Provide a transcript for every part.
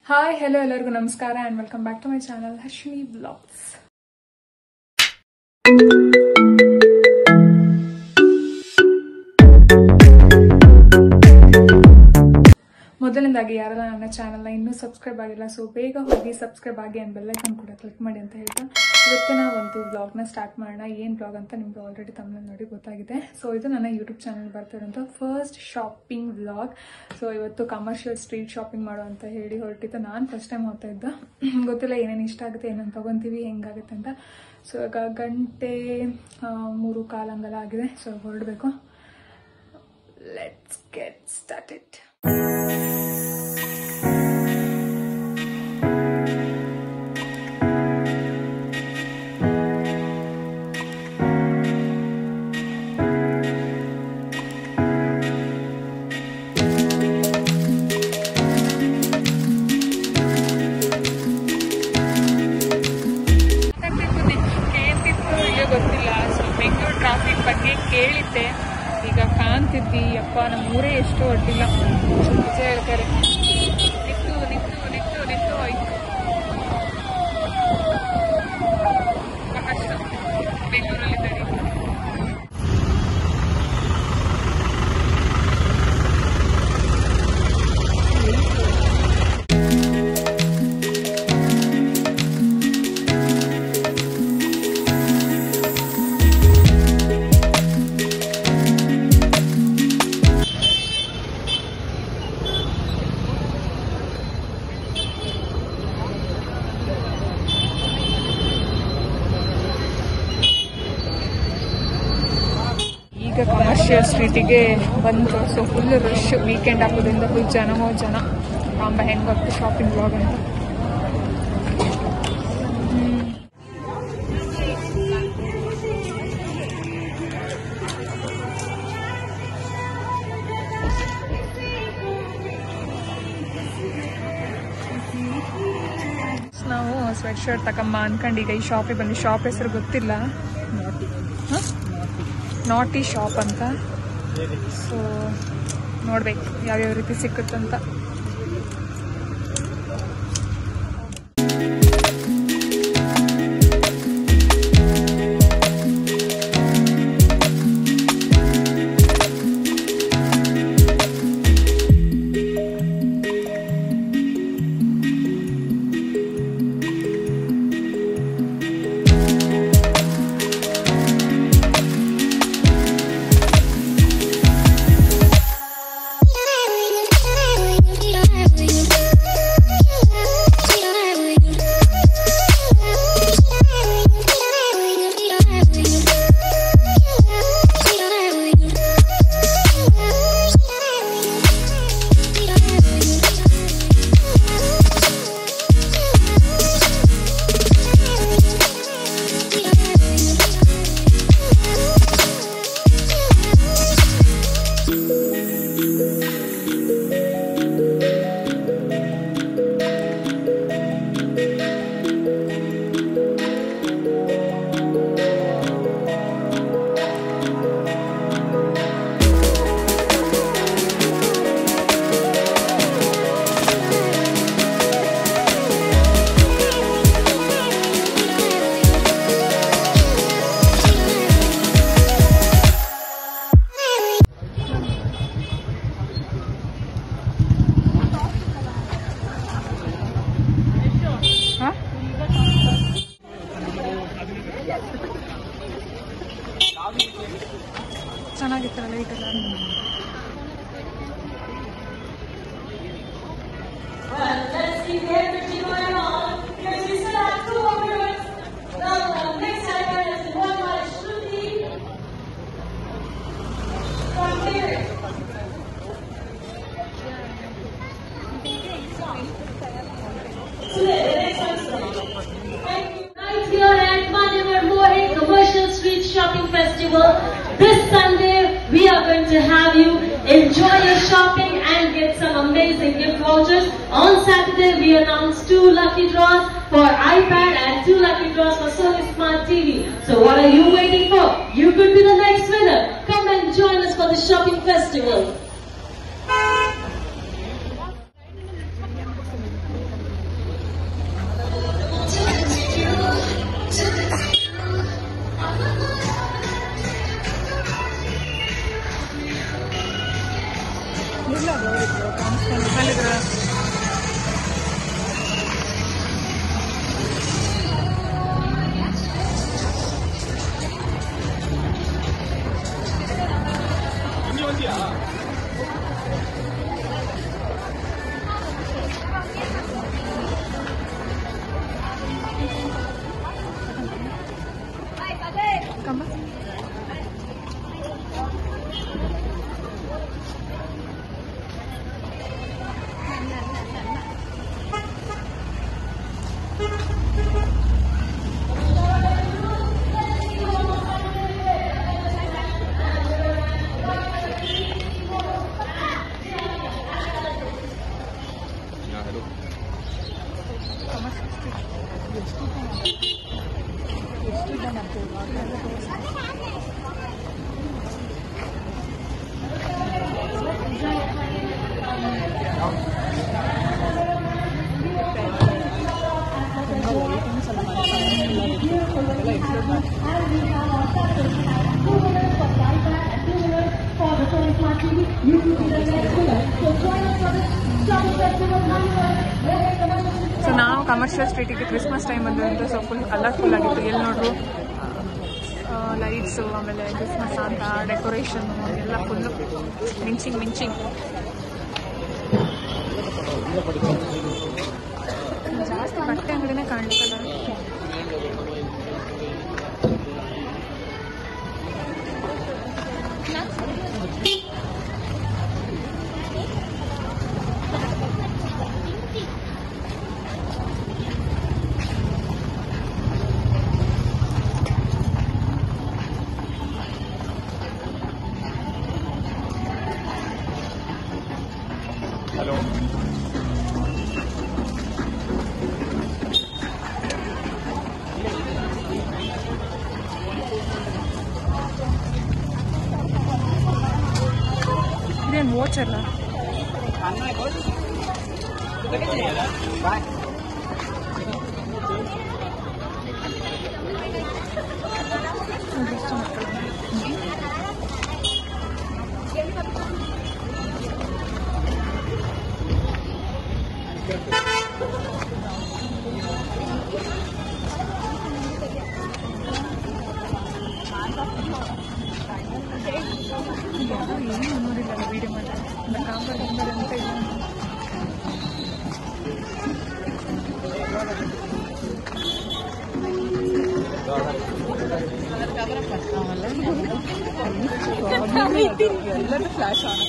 Hi, hello, ಎಲ್ಲರಿಗೂ ನಮಸ್ಕಾರ and welcome back to my channel Harshini Vlogs. ಮೊದಲನೇದಾಗಿ ಯಾರೆಲ್ಲ ನನ್ನ ಚಾನೆಲ್ನ ಇನ್ನೂ ಸಬ್ಸ್ಕ್ರೈಬ್ ಆಗಿಲ್ಲ ಸೊ ಬೇಗ ಹೋಗಿ ಸಬ್ಸ್ಕ್ರೈಬ್ ಆಗಿ ಆ್ಯಂಡ್ ಬೆಲ್ ಐಕಾನ್ ಕೂಡ ಕ್ಲಿಕ್ ಮಾಡಿ ಅಂತ ಹೇಳ್ತಾ ಇವತ್ತಿನ ಒಂದು ವ್ಲಾಗ್ನ ಸ್ಟಾರ್ಟ್ ಮಾಡೋಣ. ಏನು ವ್ಲಾಗ್ ಅಂತ ನಿಮ್ಗೆ ಆಲ್ರೆಡಿ ತಮ್ಮಲ್ಲಿ ನೋಡಿ ಗೊತ್ತಾಗಿದೆ. ಸೊ ಇದು ನನ್ನ ಯೂಟ್ಯೂಬ್ ಚಾನಲ್ ಬರ್ತಿರೋಂಥ ಫಸ್ಟ್ ಶಾಪಿಂಗ್ ವ್ಲಾಗ್. ಸೊ ಇವತ್ತು ಕಮರ್ಷಿಯಲ್ ಸ್ಟ್ರೀಟ್ ಶಾಪಿಂಗ್ ಮಾಡೋ ಅಂತ ಹೇಳಿ ಹೊರಟಿದ್ದು. ನಾನು ಫಸ್ಟ್ ಟೈಮ್ ಹೋಗ್ತಾ ಇದ್ದ, ಗೊತ್ತಿಲ್ಲ ಏನೇನು ಇಷ್ಟ ಆಗುತ್ತೆ, ಏನೇನು ತೊಗೊತೀವಿ, ಹೆಂಗಾಗುತ್ತೆ ಅಂತ. ಸೊ ಈಗ 3:15 ಹಂಗೆಲ್ಲ ಆಗಿದೆ. ಸೊ ಹೊರಡಬೇಕು. Let's get started. ಗೊತ್ತಿಲ್ಲ. ಸೊ ಬೆಂಗಳೂರು ಟ್ರಾಫಿಕ್ ಬಗ್ಗೆ ಕೇಳಿದ್ದೆ, ಈಗ ಕಾಣ್ತಿದ್ದಿ ಅಪ್ಪ ನಮ್ಮ ಊರೇ ಎಷ್ಟು ಹೊಟ್ಟಿಲ್ಲ ನಿಜ ಹೇಳ್ತಾರೆ. ನಿಂತು ಆಯ್ತು ಕಷ್ಟ ಬೆಂಗಳೂರಲ್ಲಿ ತಡಿ. ಈಗ ಕಮರ್ಷಿಯಲ್ ಸ್ಟ್ರೀಟಿಗೆ ಬಂತು. ಸೊ ಫುಲ್ ರಶ್, ವೀಕೆಂಡ್ ಆಗೋದ್ರಿಂದ ಫುಲ್ ಜನ ಕಾಂಬ ಹೆಂಗಾಗ್ತು ಶಾಪಿಂಗ್ ವ್ಲಾಗ್ ಅಂತ. ನಾವು ಸ್ವೆಟ್ ಶರ್ಟ್ ತಗೊಂಬ ಅನ್ಕೊಂಡು ಈಗ ಈ ಶಾಪಿಗೆ ಬಂದು. ಶಾಪ್ ಹೆಸರು ಗೊತ್ತಿಲ್ಲ, ನಾಟಿ ಶಾಪ್ ಅಂತ. ಸೊ ನೋಡ್ಬೇಕು ಯಾವ್ಯಾವ ರೀತಿ ಸಿಕ್ಕುತ್ತಂತ. ಚೆನ್ನಾಗಿತ್ತಲ್ಲ ಈ colour. Street Shopping Festival. This Sunday we are going to have you enjoy your shopping and get some amazing gift vouchers. On Saturday we announced 2 lucky draws for iPad and 2 lucky draws for Sony Smart TV. So what are you waiting for? You could be the next winner. Come and join us for the shopping festival. So ನಾವು commercial ಸ್ಟ್ರೀಟಿಗೆ Christmas time ಬಂದಿರೋದು so full colourful ಆಗಿತ್ತು. ಎಲ್ಲಿ ನೋಡ್ರು lights, ಆಮೇಲೆ Christmas ಅಂತ decoration ಎಲ್ಲ full ಮಿಂಚಿಂಗ್ ಜಾಸ್ತಿ ಬಟ್ಟೆ ಅಂಗಡಿನೇ ಕಾಣಲಿಕ್ಕಲ್ಲ. ಇದೇನು ವೋಚಲ್ಲ? ಏನು ನೋಡಿಲ್ಲ ವಿಡಿಯೋ ಮಾಡಿ ಕಾಂಬರ್ ಅಂತ ಇಲ್ಲ. ಎಲ್ಲರೂ ಫ್ಲಾಶ್ ಆನ್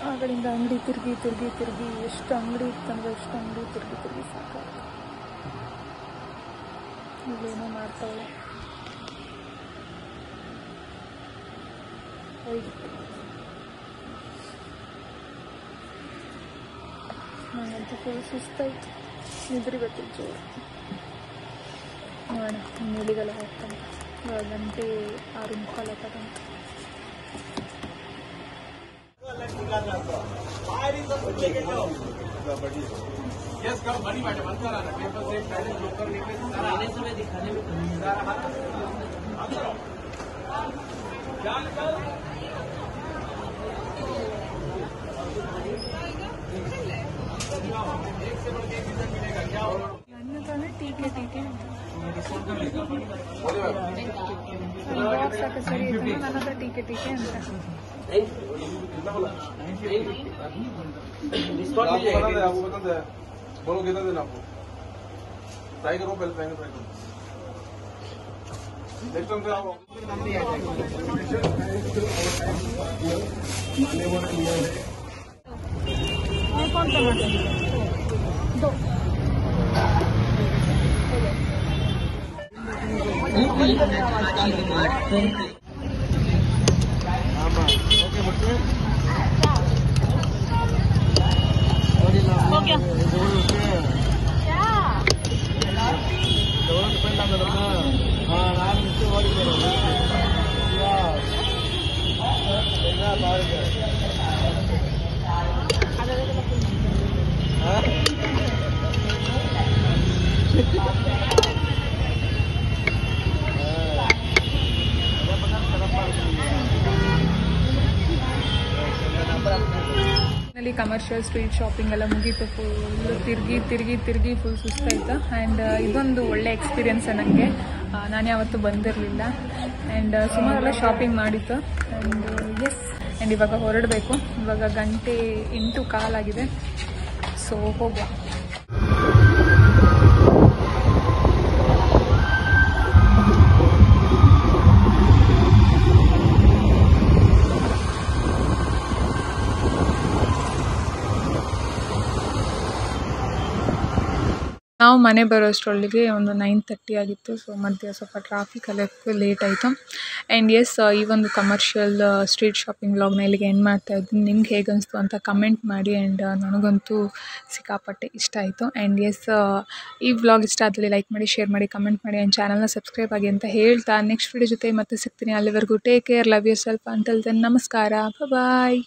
ಆ ಕಡೆಯಿಂದ ಅಂಗಡಿ ತಿರುಗಿ ಎಷ್ಟು ಅಂಗಡಿ ಇತ್ತಂದ್ರೆ ಎಷ್ಟು ಅಂಗಡಿ ತಿರುಗಿ ಸಾಕಾಗ್ತದೆ. ಇಲ್ಲೇನೋ ಮಾಡ್ತಾವೆ. ನಂಗಂತೂ ಫುಲ್ ಸುಸ್ತಾಯ್ತು, ನಿದ್ರೆ ಗೊತ್ತಿತ್ತು ಜೋರು. ನೋಡೋಣ ನೀಲಿಗೆಲ್ಲ ಹೋಗ್ತಾನೆ. 6:45 ತಗೊಂಡು अन्य टीके बॉक्स आके सरी ನನ್ನ टीके ಅಂತ डिस्काउंट मिल जाएगा, आपको बता दे, बोलो कितना देना आपको? ट्राई करो पहले ट्राई करो नेक्स्ट टाइम से आओ कौन टमाटर दो हो गया ಕಮರ್ಷಿಯಲ್ ಸ್ಟ್ರೀಟ್ ಶಾಪಿಂಗ್ ಎಲ್ಲ ಮುಗೀತು ಫುಲ್ ತಿರುಗಿ ಫುಲ್ ಸುಸ್ತಾಯ್ತು ಆ್ಯಂಡ್ ಇದೊಂದು ಒಳ್ಳೆ ಎಕ್ಸ್ಪೀರಿಯನ್ಸ್ ನನಗೆ ನಾನು ಯಾವತ್ತೂ ಬಂದಿರಲಿಲ್ಲ ಆ್ಯಂಡ್ ಸುಮಾರೆಲ್ಲ ಶಾಪಿಂಗ್ ಮಾಡಿತ್ತು ಆ್ಯಂಡ್ ಎಸ್ ಆ್ಯಂಡ್ ಇವಾಗ ಹೊರಡಬೇಕು ಇವಾಗ 8:15 ಸೊ ಹೋಗುವ ನಾವು ಮನೆ ಬರೋಷ್ಟರೊಳಗೆ ಒಂದು 9:30 ಆಗಿತ್ತು ಸೊ ಮಧ್ಯೆ ಸ್ವಲ್ಪ ಟ್ರಾಫಿಕಲ್ಲಿ ಲೇಟ್ ಆಯಿತು ಆ್ಯಂಡ್ ಎಸ್ ಈ ಒಂದು ಕಮರ್ಷಿಯಲ್ ಸ್ಟ್ರೀಟ್ ಶಾಪಿಂಗ್ ವ್ಲಾಗ್ನ ಇಲ್ಲಿಗೆ ಎಂಡ್ ಮಾಡ್ತಾ ಇದ್ದೀನಿ ನಿಮ್ಗೆ ಹೇಗೆ ಅನಿಸ್ತು ಅಂತ ಕಮೆಂಟ್ ಮಾಡಿ ಆ್ಯಂಡ್ ನನಗಂತೂ ಸಿಕ್ಕಾಪಟ್ಟೆ ಇಷ್ಟ ಆಯಿತು ಆ್ಯಂಡ್ ಎಸ್ ಈ ವ್ಲಾಗ್ ಇಷ್ಟ ಆದಲ್ಲಿ ಲೈಕ್ ಮಾಡಿ ಶೇರ್ ಮಾಡಿ ಕಮೆಂಟ್ ಮಾಡಿ ಆ್ಯಂಡ್ ಚಾನಲ್ನ ಸಬ್ಸ್ಕ್ರೈಬ್ ಆಗಿ ಅಂತ ಹೇಳ್ತಾ ನೆಕ್ಸ್ಟ್ ವಿಡಿಯೋ ಜೊತೆ ಮತ್ತೆ ಸಿಗ್ತೀನಿ ಅಲ್ಲಿವರೆಗೂ take care love yourself until then ನಮಸ್ಕಾರ ಬಾಯ್